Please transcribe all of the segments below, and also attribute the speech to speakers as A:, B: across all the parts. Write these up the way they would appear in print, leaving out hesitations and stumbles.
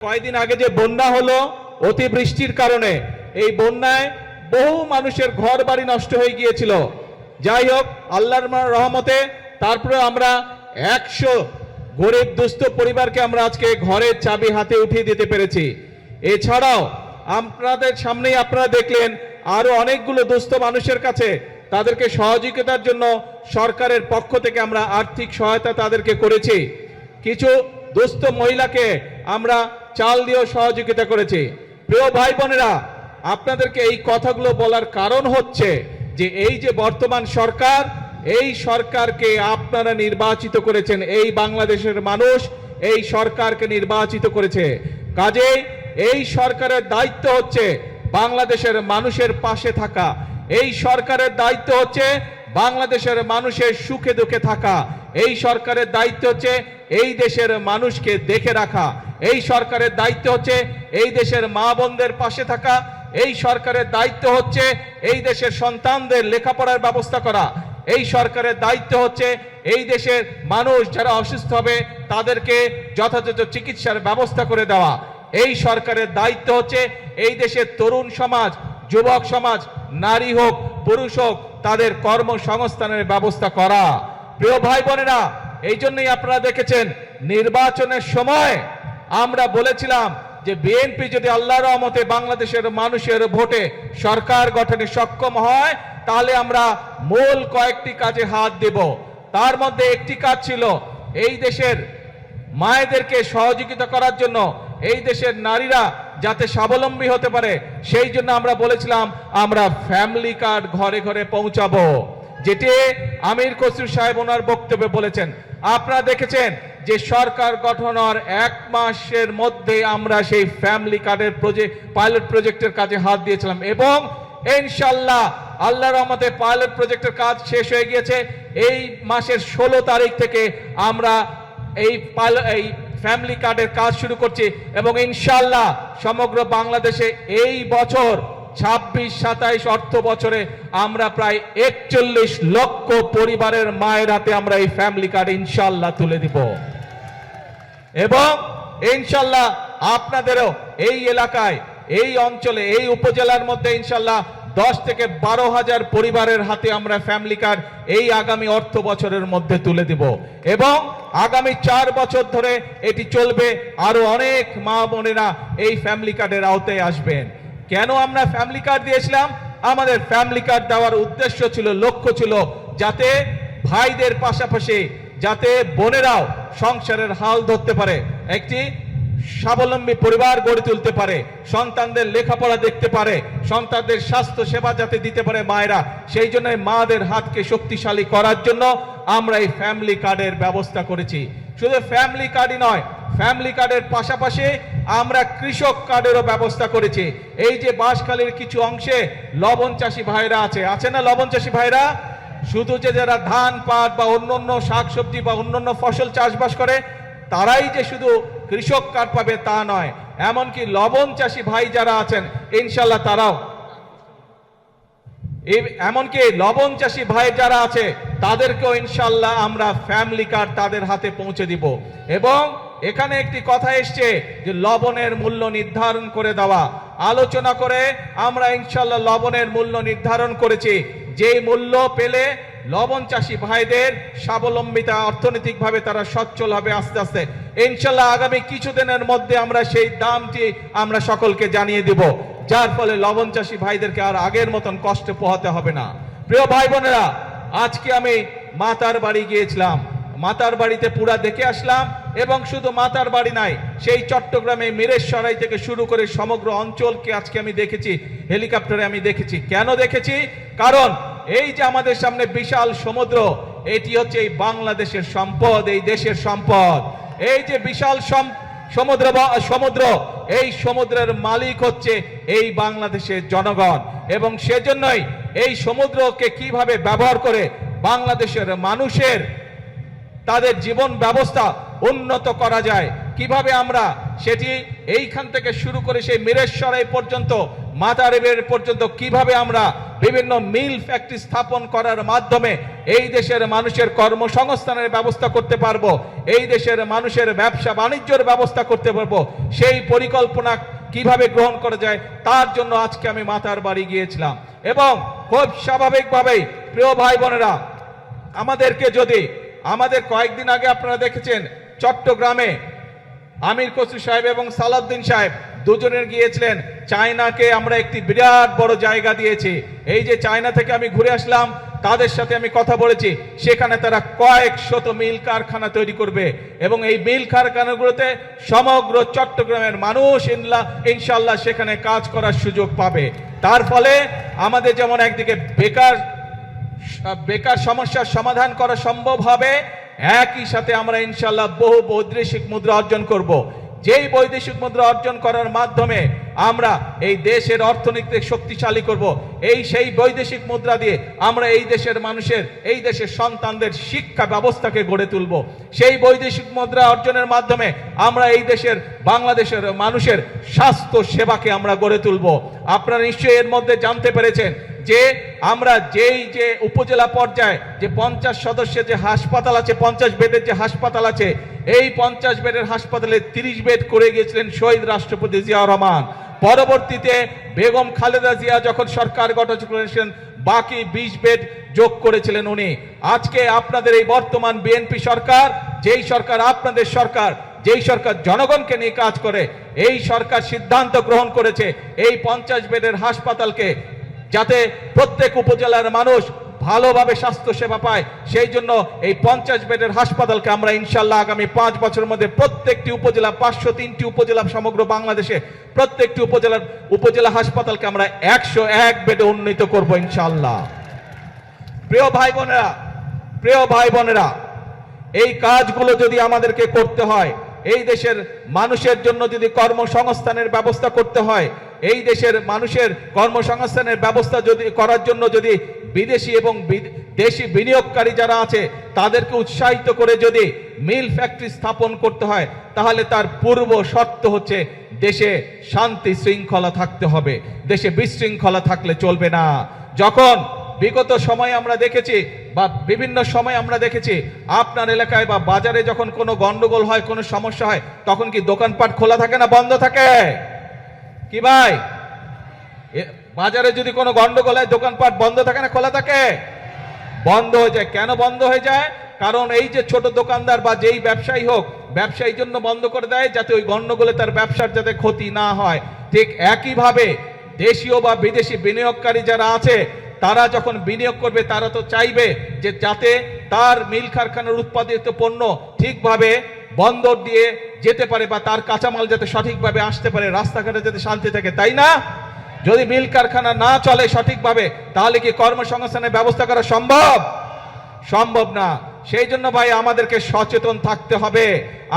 A: কয়েকদিন আগে যে বন্যা হলো অতিবৃষ্টির কারণে, এই বন্যায় বহু মানুষের ঘর বাড়ি নষ্ট হয়ে গিয়েছিল। যাই হোক, আল্লাহর রহমতে তারপরে আমরা 100 গরিব দুস্থ পরিবারকে আমরা আজকে ঘরের চাবি হাতে উঠিয়ে দিতে পেরেছি। এছাড়াও আপনাদের সামনেই আপনারা দেখলেন আরো অনেকগুলো দুস্থ মানুষের কাছে তাদেরকে সহযোগিতার জন্য সরকারের পক্ষ থেকে আমরা আর্থিক সহায়তা তাদেরকে করেছি। কিছু দুস্থ মহিলাকে আমরা চাল দিয়েও সহযোগিতা করেছি। প্রিয় ভাই বোনেরা, আপনাদেরকে এই কথাগুলো বলার কারণ হচ্ছে যে এই যে বর্তমান সরকার, এই সরকারকে আপনারা নির্বাচিত করেছেন, এই বাংলাদেশের মানুষ এই সরকারকে নির্বাচিত করেছে। কাজেই এই সরকারের দায়িত্ব হচ্ছে বাংলাদেশের মানুষের পাশে থাকা। এই সরকারের দায়িত্ব হচ্ছে বাংলাদেশের মানুষের সুখে দুঃখে থাকা। এই সরকারের দায়িত্ব হচ্ছে এই দেশের মানুষকে দেখে রাখা। এই সরকারের দায়িত্ব হচ্ছে এই দেশের মা বোনদের পাশে থাকা। এই সরকারের দায়িত্ব হচ্ছে এই দেশের সন্তানদের লেখাপড়ার ব্যবস্থা করা। এই সরকারের দায়িত্ব হচ্ছে এই দেশের মানুষ যারা অসুস্থ হবে তাদেরকে যথাযথ চিকিৎসার ব্যবস্থা করে দেওয়া। এই সরকারের দায়িত্ব হচ্ছে এই দেশের তরুণ সমাজ, যুবক সমাজ, নারী হোক পুরুষ হোক, তাদের কর্মসংস্থানের ব্যবস্থা করা। প্রিয় ভাই বোনেরা, এই জন্যই আপনারা দেখেছেন নির্বাচনের সময় আমরা বলেছিলাম যে বিএনপি যদি আল্লাহর রহমতে বাংলাদেশের মানুষের ভোটে সরকার গঠনে সক্ষম হয় তাহলে আমরা মূল কয়েকটি কাজে হাত দেব। তার মধ্যে একটি কাজ ছিল এই দেশের মায়েদেরকে সহযোগিতা করার জন্য, এই দেশের নারীরা যাতে স্বাবলম্বী হতে পারে সেই জন্য আমরা বলেছিলাম আমরা ফ্যামিলি কার্ড ঘরে ঘরে পৌঁছাবো, যেটি আমির খসরু সাহেব ওনার বক্তব্যে বলেছেন। আপনারা দেখেছেন যে সরকার গঠন হওয়ার 1 মাসের মধ্যে আমরা সেই ফ্যামিলি কার্ডের পাইলট প্রজেক্টের কাজে হাত দিয়েছিলাম এবং ইনশাআল্লাহ আল্লাহর রহমতে পাইলট প্রজেক্টের কাজ শেষ হয়ে গিয়েছে। এই মাসের 16 তারিখ থেকে আমরা এই ফ্যামিলি কার্ডের কাজ শুরু করছি এবং ইনশাআল্লাহ সমগ্র বাংলাদেশে এই বছর 26-27 অর্থ বছরে আমরা প্রায় 41 লক্ষ পরিবারের মায়ের হাতে আমরা এই ফ্যামিলি কার্ড ইনশাআল্লাহ তুলে দিব এবং ইনশাআল্লাহ আপনাদেরও এই এলাকায়, এই অঞ্চলে, এই উপজেলার মধ্যে ইনশাআল্লাহ 10 থেকে 12 হাজার পরিবারের হাতে আমরা ফ্যামিলি কার্ড এই আগামী অর্থ বছরের মধ্যে তুলে দিব এবং আগামী 4 বছর ধরে এটি চলবে। আরো অনেক মা বোনেরা এই ফ্যামিলি কার্ডের আওতায় আসবেন। কেন আমরা ফ্যামিলি কার্ড দিয়েছিলাম? আমাদের ফ্যামিলি কার্ড দেওয়ার উদ্দেশ্য ছিল, লক্ষ্য ছিল যাতে ভাইদের পাশাপাশি যাতে বোনেরাও সংসারের হাল ধরতে পারে, একটি স্বাবলম্বী পরিবার গড়ে তুলতে পারে, সন্তানদের লেখাপড়া দেখতে পারে, সন্তানদের স্বাস্থ্য সেবা যাতে দিতে পারে মায়েরা। সেই জন্য মাদের হাতকে শক্তিশালী করার জন্য আমরা এই ফ্যামিলি কার্ডের ব্যবস্থা করেছি। শুধু ফ্যামিলি কার্ডই নয়, ফ্যামিলি কার্ডের পাশাপাশি আমরা কৃষক কার্ডেরও ব্যবস্থা করেছি। এই যে বাঁশখালীর কিছু অংশে লবণ চাষী ভাইরা আছে না, লবণ চাষী ভাইরা শুধু যে যারা ধান পাট বা অন্যান্য শাকসবজি বা অন্যান্য ফসল চাষবাস করে তারাই যে শুধু কৃষক কার্ড পাবে তা নয়, এমনকি লবণ চাষী ভাই যারা আছেন ইনশাআল্লাহ তারাও, এমনকি লবণ চাষী ভাই যারা আছে তাদেরকেও ইনশাআল্লাহ আমরা ফ্যামিলি কার্ড তাদের হাতে পৌঁছে দিব। এবং এখানে একটি কথা এসছে যে লবণের মূল্য নির্ধারণ করে দেওয়া। আলোচনা করে আমরা ইনশাআল্লাহ লবণের মূল্য নির্ধারণ করেছি, যে মূল্য পেলে লবণ চাষী ভাইদের স্বাবলম্বিতা, অর্থনৈতিকভাবে তারা সচ্ছল হবে আস্তে আস্তে। ইনশাআল্লাহ আগামী কিছুদিনের মধ্যে আমরা সেই দামটি আমরা সকলকে জানিয়ে দিব, যার ফলে লবণ চাষী ভাইদেরকে আর আগের মতন কষ্ট পোহাতে হবে না। প্রিয় ভাই বোনেরা, আজকে আমি মাতার বাড়ি গিয়েছিলাম, মাতার বাড়িতে পুরা দেখে আসলাম এবং শুধু মাতার বাড়ি নাই, সেই চট্টগ্রামে মিরেশসরাই থেকে শুরু করে সমগ্র অঞ্চলকে আজকে আমি দেখেছি, হেলিকপ্টারে আমি দেখেছি। কেন দেখেছি? কারণ এই যে আমাদের সামনে বিশাল সমুদ্র, এটি হচ্ছে এই বাংলাদেশের সম্পদ, এই দেশের সম্পদ। এই যে বিশাল সমুদ্র, এই সমুদ্রের মালিক হচ্ছে এই বাংলাদেশের জনগণ এবং সেজন্যই এই সমুদ্রকে কিভাবে ব্যবহার করে বাংলাদেশের মানুষের তাদের জীবন ব্যবস্থা উন্নত করা যায়, কিভাবে আমরা সেটি এইখান থেকে শুরু করে সেই মিরেশ্বরাই পর্যন্ত মাতারেবের পর্যন্ত কিভাবে আমরা বিভিন্ন মিল ফ্যাক্টরি স্থাপন করার মাধ্যমে এই দেশের মানুষের কর্মসংস্থানের ব্যবস্থা করতে পারবো, এই দেশের মানুষের ব্যবসা বাণিজ্যের ব্যবস্থা করতে পারবো, সেই পরিকল্পনা কিভাবে গ্রহণ করা যায় তার জন্য আজকে আমি মাতার বাড়ি গিয়েছিলাম। এবং খুব স্বাভাবিকভাবেই প্রিয় ভাই বোনেরা, আমাদের কয়েকদিন আগে আপনারা দেখেছেন চট্টগ্রামে আমির খসরু সাহেব এবং সালাউদ্দিন সাহেব দুজনের গিয়েছিলেন চায়নাকে। আমরা একটি বিরাট বড় জায়গা দিয়েছি। এই যে চায়না থেকে আমি ঘুরে আসলাম, তাদের সাথে আমি কথা বলেছি, সেখানে তারা কয়েক শত মিল কারখানা তৈরি করবে এবং এই মিল কারখানাগুলোতে সমগ্র চট্টগ্রামের মানুষ ইনশাআল্লাহ সেখানে কাজ করার সুযোগ পাবে। তার ফলে আমাদের যেমন একদিকে বেকার সমস্যার সমাধান করা সম্ভব হবে, একই সাথে আমরা ইনশাআল্লাহ বহু বৈদেশিক মুদ্রা অর্জন করব। যেই বৈদেশিক মুদ্রা অর্জন করার মাধ্যমে আমরা এই দেশের অর্থনীতি শক্তিশালী করব, সেই বৈদেশিক মুদ্রা দিয়ে আমরা এই দেশের মানুষের, এই দেশের সন্তানদের শিক্ষা ব্যবস্থাকে গড়ে তুলব। সেই বৈদেশিক মুদ্রা অর্জনের মাধ্যমে আমরা এই দেশের বাংলাদেশের মানুষের স্বাস্থ্য সেবাকে আমরা গড়ে তুলব। আপনারা নিশ্চয়ই এর মধ্যে জানতে পেরেছেন যে আমরা যে উপজেলা পর্যায়ে যে 50 সদস্যের যে হাসপাতাল আছে, 50 বেডের যে হাসপাতাল আছে, এই 50 বেডের হাসপাতালে 30 বেড করে গিয়েছিলেন শহীদ রাষ্ট্রপতি জিয়াউর রহমান। পরবর্তীতে বেগম খালেদা জিয়া যখন সরকার গঠন করেছেন, বাকি 20 বেড যোগ করেছিলেন উনি। আজকে আপনাদের এই বর্তমান বিএনপি সরকার, যেই সরকার আপনাদের সরকার, যেই সরকার জনগণকে নিয়ে কাজ করে, এই সরকার সিদ্ধান্ত গ্রহণ করেছে এই 50 বেডের হাসপাতালকে যাতে প্রত্যেক উপজেলার মানুষ ভালোভাবে স্বাস্থ্য সেবা পায়, সেই জন্য এই 50 বেডের হাসপাতালকে আমরা ইনশাআল্লাহ আগামী 5 বছরের মধ্যে প্রত্যেকটি উপজেলা, 503টি উপজেলা সমগ্র বাংলাদেশে প্রত্যেকটি উপজেলা হাসপাতালকে আমরা 101 বেডে উন্নীত করব ইনশাআল্লাহ। প্রিয় ভাই বোনেরা, এই কাজগুলো যদি আমাদেরকে করতে হয়, এই দেশের মানুষের জন্য যদি কর্মসংস্থানের ব্যবস্থা করতে হয়, এই দেশের মানুষের কর্মসংস্থানের ব্যবস্থা যদি করার জন্য যদি বিদেশি এবং দেশি বিনিয়োগকারী যারা আছে তাদেরকে উৎসাহিত করে যদি মিল ফ্যাক্টরি স্থাপন করতে হয়, তাহলে তার পূর্ব শর্ত হচ্ছে দেশে শান্তি শৃঙ্খলা থাকতে হবে। দেশে বিশৃঙ্খলা থাকলে চলবে না। যখন বিগত সময় আমরা দেখেছি বা বিভিন্ন সময় আমরা দেখেছি আপনার এলাকায় বা বাজারে যখন কোনো গন্ডগোল হয়, কোনো সমস্যা হয়, তখন কি দোকানপাট খোলা থাকে না বন্ধ থাকে? কি ভাই, বাজারে যদি কোনো গন্ডগোল হয় দোকানপাট বন্ধ থাকে না খোলা থাকে? বন্ধ হয়ে যায়। কেন বন্ধ হয়ে যায়? কারণ এই যে ছোট দোকানদার বা যেই ব্যবসায়ী হোক, ব্যবসায়ীর জন্য বন্ধ করে দেয় যাতে ওই গন্ডগোলে তার ব্যবসার যাতে ক্ষতি না হয়। ঠিক একইভাবে দেশীয় বা বিদেশি বিনিয়োগকারী যারা আছে, তারা যখন বিনিয়োগ করবে তারা তো চাইবে যে যাতে তার মিল কারখানার উৎপাদিত পণ্য ঠিকভাবে বন্দর দিয়ে যেতে পারে বা তার কাঁচামাল যাতে সঠিকভাবে আসতে পারে, রাস্তাঘাটে যাতে শান্তি থাকে, তাই না? যদি মিল কারখানা না চলে সঠিকভাবে, তাহলে কি কর্মসংস্থানের ব্যবস্থা করা সম্ভব না। সেই জন্য ভাই আমাদেরকে সচেতন থাকতে হবে,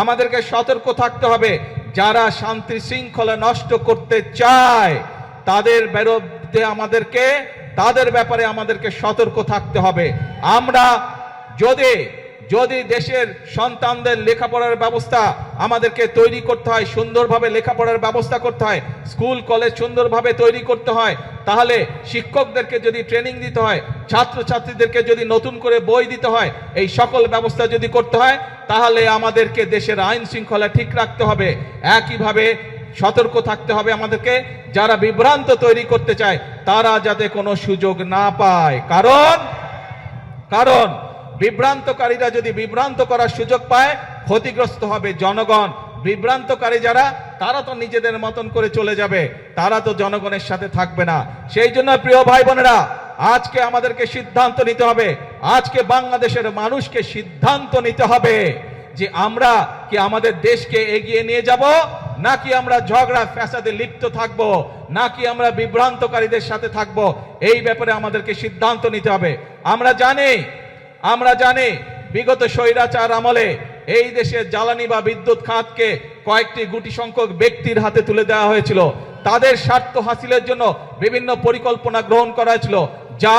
A: আমাদেরকে সতর্ক থাকতে হবে। যারা শান্তি শৃঙ্খলা নষ্ট করতে চায় তাদের বিরুদ্ধে তাদের ব্যাপারে আমাদেরকে সতর্ক থাকতে হবে। আমরা যদি দেশের সন্তানদের লেখাপড়ার ব্যবস্থা আমাদেরকে তৈরি করতে হয়, সুন্দরভাবে লেখাপড়ার ব্যবস্থা করতে হয়, স্কুল কলেজ সুন্দরভাবে তৈরি করতে হয়, তাহলে শিক্ষকদেরকে যদি ট্রেনিং দিতে হয়, ছাত্রছাত্রীদেরকে যদি নতুন করে বই দিতে হয়, এই সকল ব্যবস্থা যদি করতে হয়, তাহলে আমাদেরকে দেশের আইন শৃঙ্খলা ঠিক রাখতে হবে। একইভাবে সতর্ক থাকতে হবে আমাদেরকে, যারা বিভ্রান্ত তৈরি করতে চায় তারা যাতে কোনো সুযোগ না পায়। কারণ বিভ্রান্তকারীরা যদি বিভ্রান্ত করার সুযোগ পায়, ক্ষতিগ্রস্ত হবে জনগণ। বিভ্রান্তকারী যারা, তারা তো নিজেদের মতন করে চলে যাবে, তারা তো জনগণের সাথে থাকবে না। সেই জন্য প্রিয় ভাই বোনেরা, আজকে আমাদেরকে সিদ্ধান্ত নিতে হবে, আজকে বাংলাদেশের মানুষকে সিদ্ধান্ত নিতে হবে যে আমরা কি আমাদের দেশকে এগিয়ে নিয়ে যাব, নাকি আমরা ঝগড়া ফ্যাসাদে লিপ্ত থাকব, নাকি আমরা বিভ্রান্তকারীদের সাথে থাকব। এই ব্যাপারে আমাদেরকে সিদ্ধান্ত নিতে হবে। আমরা জানি বিগত স্বৈরাচার আমলে এই দেশের জ্বালানি বা বিদ্যুৎ খাতকে কয়েকটি গুটি সংখ্যক ব্যক্তির হাতে তুলে দেওয়া হয়েছিল। তাদের স্বার্থ হাসিলের জন্য বিভিন্ন পরিকল্পনা গ্রহণ করা হয়েছিল, যা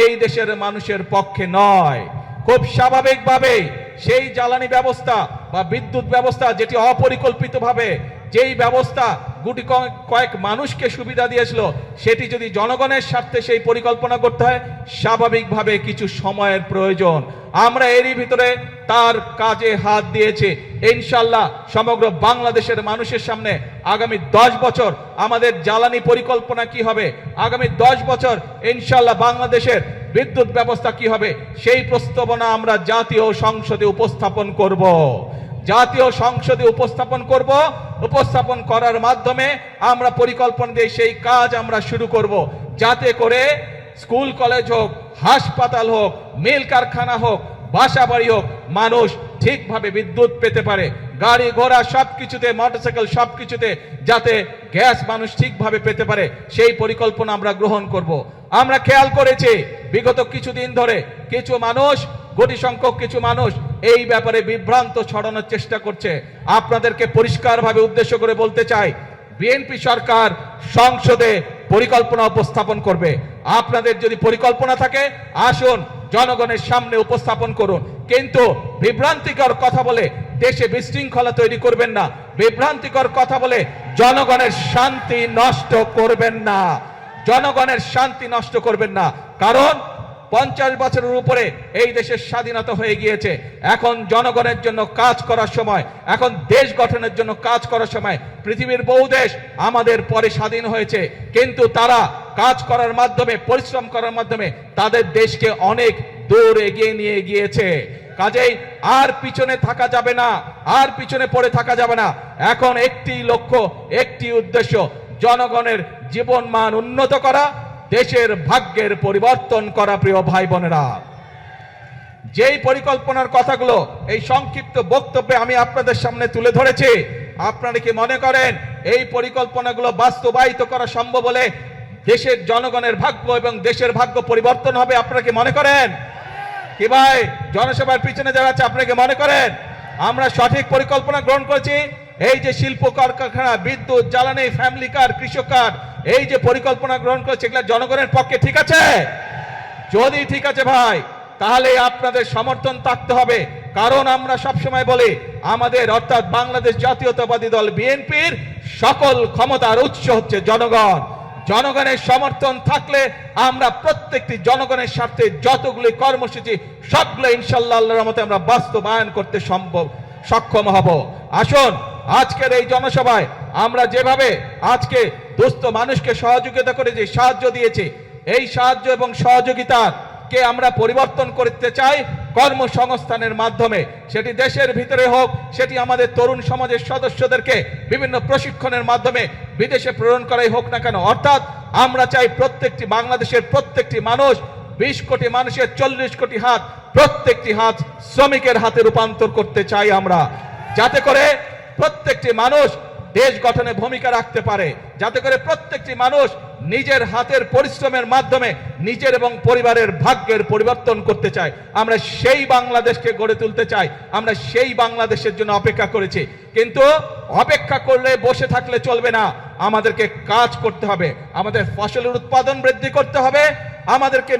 A: এই দেশের মানুষের পক্ষে নয়। খুব স্বাভাবিকভাবেই সেই জ্বালানি ব্যবস্থা বা বিদ্যুৎ ব্যবস্থা যেটি অপরিকল্পিতভাবে যেই ব্যবস্থা গুটি কয়েক মানুষকে সুবিধা দিয়েছিল, সেটি যদি জনগণের স্বার্থে সেই পরিকল্পনা করতে হয়, স্বাভাবিকভাবে কিছু সময়ের প্রয়োজন। আমরা এরই ভিতরে তার কাজে হাত দিয়েছি। ইনশাল্লাহ সমগ্র বাংলাদেশের মানুষের সামনে আগামী 10 বছর আমাদের জ্বালানি পরিকল্পনা কি হবে, আগামী 10 বছর ইনশাল্লাহ বাংলাদেশের বিদ্যুৎ ব্যবস্থা কি হবে, সেই প্রস্তাবনা আমরা জাতীয় সংসদে উপস্থাপন করব। জাতীয় সংসদে উপস্থাপন করার মাধ্যমে আমরা পরিকল্পনা দিয়ে সেই কাজ আমরা শুরু করব, যাতে করে স্কুল কলেজ হোক, হাসপাতাল হোক, মিল কারখানা হোক, বাসা বাড়ি হোক, মানুষ ঠিকভাবে বিদ্যুৎ পেতে পারে। গাড়ি ঘোড়া সবকিছুতে, মোটরসাইকেল সবকিছুতে যাতে গ্যাস মানুষ ঠিকভাবে পেতে পারে, সেই পরিকল্পনা আমরা গ্রহণ করব। আমরা খেয়াল করেছি বিগত কিছুদিন ধরে কিছু মানুষ, কোটি সংখ্যক কিছু মানুষ এই ব্যাপারে বিভ্রান্ত ছড়ানোর চেষ্টা করছে। আপনাদেরকে পরিষ্কারভাবে উদ্দেশ্য করে বলতে চাই, বিএনপি সরকার সংসদে পরিকল্পনা উপস্থাপন করবে। আপনাদের যদি পরিকল্পনা থাকে, আসুন জনগণের সামনে উপস্থাপন করুন, কিন্তু বিভ্রান্তিকর কথা বলে দেশে বিশৃঙ্খলা তৈরি করবেন না, বিভ্রান্তিকর কথা বলে জনগণের শান্তি নষ্ট করবেন না, জনগণের শান্তি নষ্ট করবেন না। কারণ 50 বছরের উপরে এই দেশের স্বাধীনতা হয়ে গিয়েছে। এখন জনগণের জন্য কাজ করার সময়, এখন দেশ গঠনের জন্য কাজ করার সময়। পৃথিবীর বহু দেশ আমাদের পরে স্বাধীন হয়েছে, কিন্তু তারা কাজ করার মাধ্যমে, পরিশ্রম করার মাধ্যমে তাদের দেশকে অনেক দূর এগিয়ে নিয়ে গিয়েছে। কাজেই আর পিছনে থাকা যাবে না, আর পিছনে পড়ে থাকা যাবে না। এখন একটি লক্ষ্য, একটি উদ্দেশ্য, জনগণের জীবন মান উন্নত করা, দেশের ভাগ্যের পরিবর্তন করা। প্রিয় ভাই বোনেরা, যেই পরিকল্পনার কথাগুলো এই সংক্ষিপ্ত বক্তব্যে আমি আপনাদের সামনে তুলে ধরেছি, আপনারা কি মনে করেন এই পরিকল্পনাগুলো বাস্তবায়িত করা সম্ভব হলে দেশের জনগণের ভাগ্য এবং দেশের ভাগ্য পরিবর্তন হবে? আপনারা কি মনে করেন? কি ভাই, জনসভার পিছনে যারা আছে, আপনারা কি মনে করেন আমরা সঠিক পরিকল্পনা গ্রহণ করেছি? এই যে শিল্প কারখানা, বিদ্যুৎ, জ্বালানি, ফ্যামিলি কার, কৃষক কার্ড, এই যে পরিকল্পনা গ্রহণ করেছে, এগুলো জনগণের পক্ষে ঠিক আছে? যদি ঠিক আছে ভাই, তাহলে আপনাদের সমর্থন থাকতে হবে। কারণ আমরা সবসময় বলি, আমাদের অর্থাৎ বাংলাদেশ জাতীয়তাবাদী দল বিএনপির সকল ক্ষমতার উৎস হচ্ছে জনগণ। জনগণের সমর্থন থাকলে আমরা প্রত্যেকটি জনগণের স্বার্থে যতগুলি কর্মসূচি, সবগুলো ইনশাআল্লাহ আল্লাহর রহমতে আমরা বাস্তবায়ন করতে সক্ষম হব। আসুন আজকের এই জনসভায় আমরা যেভাবে আজকে দুস্থ মানুষকে সহযোগিতা করে যে সাহায্য দিয়েছি, এই সাহায্য এবং সহযোগিতাকে আমরা পরিবর্তন করতে চাই কর্মসংস্থানের মাধ্যমে। সেটি দেশের ভিতরে হোক, সেটি আমাদের তরুণ সমাজের সদস্যদেরকে বিভিন্ন প্রশিক্ষণের মাধ্যমে বিদেশে প্রেরণ করাই হোক না কেন। অর্থাৎ আমরা চাই প্রত্যেকটি বাংলাদেশের প্রত্যেকটি মানুষ, 20 কোটি মানুষের 40 কোটি হাত, প্রত্যেকটি হাত শ্রমিকের হাতে রূপান্তর করতে চাই আমরা, যাতে করে প্রত্যেকটি মানুষ দেশ গঠনে ভূমিকা রাখতে পারে, যাতে করে প্রত্যেকটি মানুষ নিজের হাতের পরিশ্রমের মাধ্যমে নিজের এবং পরিবারের ভাগ্যের পরিবর্তন করতে চায়। আমরা সেই বাংলাদেশকে গড়ে তুলতে চাই। আমরা সেই বাংলাদেশের জন্য অপেক্ষা করেছি, কিন্তু অপেক্ষা করলে, বসে থাকলে চলবে না। আমাদেরকে কাজ করতে হবে, আমাদের ফসলের উৎপাদন বৃদ্ধি করতে হবে, আমাদেরকে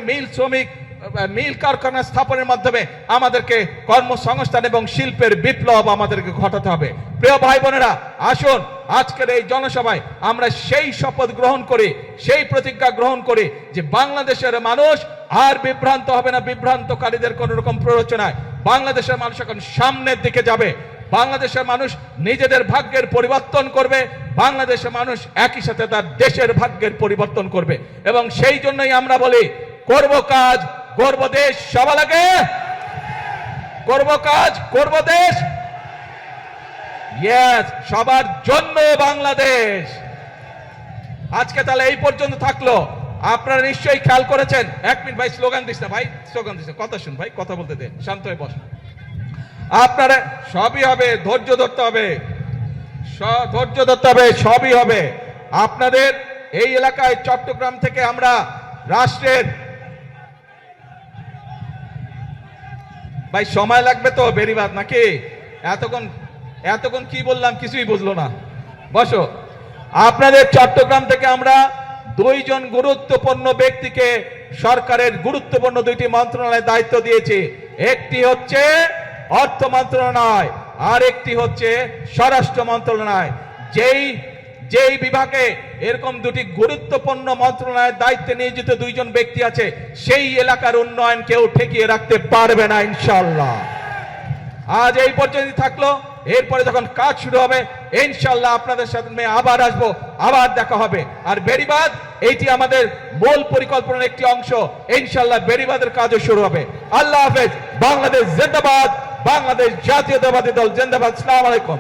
A: মিল কারখানা স্থাপনের মাধ্যমে আমাদেরকে কর্মসংস্থান এবং শিল্পের বিপ্লব আমাদেরকে ঘটাতে হবে। প্রিয় ভাই বোনেরা, আসুন আজকের এই জনসভায় আমরা সেই শপথ গ্রহণ করি, সেই প্রতিজ্ঞা গ্রহণ করি যে বাংলাদেশের মানুষ আর বিভ্রান্ত হবে না, বিভ্রান্তকারীদের কোন রকম প্ররোচনায়। বাংলাদেশের মানুষ এখন সামনের দিকে যাবে, বাংলাদেশের মানুষ নিজেদের ভাগ্যের পরিবর্তন করবে, বাংলাদেশের মানুষ একই সাথে তার দেশের ভাগ্যের পরিবর্তন করবে। এবং সেই জন্যই আমরা বলি, করব কাজ, করব দেশ, সবার আগে করব কাজ, করব দেশ, ইয়েস, সবার জন্য বাংলাদেশ। আজকে তাহলে এই পর্যন্ত থাকলো। আপনারা নিশ্চয়ই খেয়াল করেছেন, 1 মিনিট ভাই, স্লোগান দিস না ভাই, স্লোগান দিস না, কথা শুন ভাই, কথা বলতে দে, শান্ত হয়ে বস। আপনারা সবই হবে, ধৈর্য ধরতে হবে, ধৈর্য ধরতে হবে, সবই হবে। আপনাদের এই এলাকায় চট্টগ্রাম থেকে আমরা রাষ্ট্রের, ভাই সময় লাগবে তো বেরিবাদ নাকি? এতক্ষণ কি বললাম কিছুই বুঝলো না, বসো। আপনাদের চট্টগ্রাম থেকে আমরা 2 জন গুরুত্বপূর্ণ ব্যক্তিকে সরকারের গুরুত্বপূর্ণ 2টি মন্ত্রণালয়ের দায়িত্ব দিয়েছি। একটি হচ্ছে অর্থ মন্ত্রণালয়, আর একটি হচ্ছে স্বরাষ্ট্র মন্ত্রণালয়। যেই বিভাগে এরকম দুটি গুরুত্বপূর্ণ মন্ত্রণালয়ের দায়িত্বে নিয়োজিত দুইজন ব্যক্তি আছে, সেই এলাকার উন্নয়ন কেউ ঠেকিয়ে রাখতে পারবে না ইনশাআল্লাহ। আজ এই পর্যন্ত থাকলো, এরপরে যখন কাজ শুরু হবে ইনশাআল্লাহ আপনাদের সাথে আবার আসবো, আবার দেখা হবে। আর বেড়িবাঁধ এইটি আমাদের মূল পরিকল্পনার একটি অংশ, ইনশাআল্লাহ বেড়িবাঁধের কাজও শুরু হবে। আল্লাহ হাফেজ। বাংলাদেশ জিন্দাবাদ, বাংলাদেশ জাতীয়তাবাদী দল জিন্দাবাদ। আসসালামু আলাইকুম।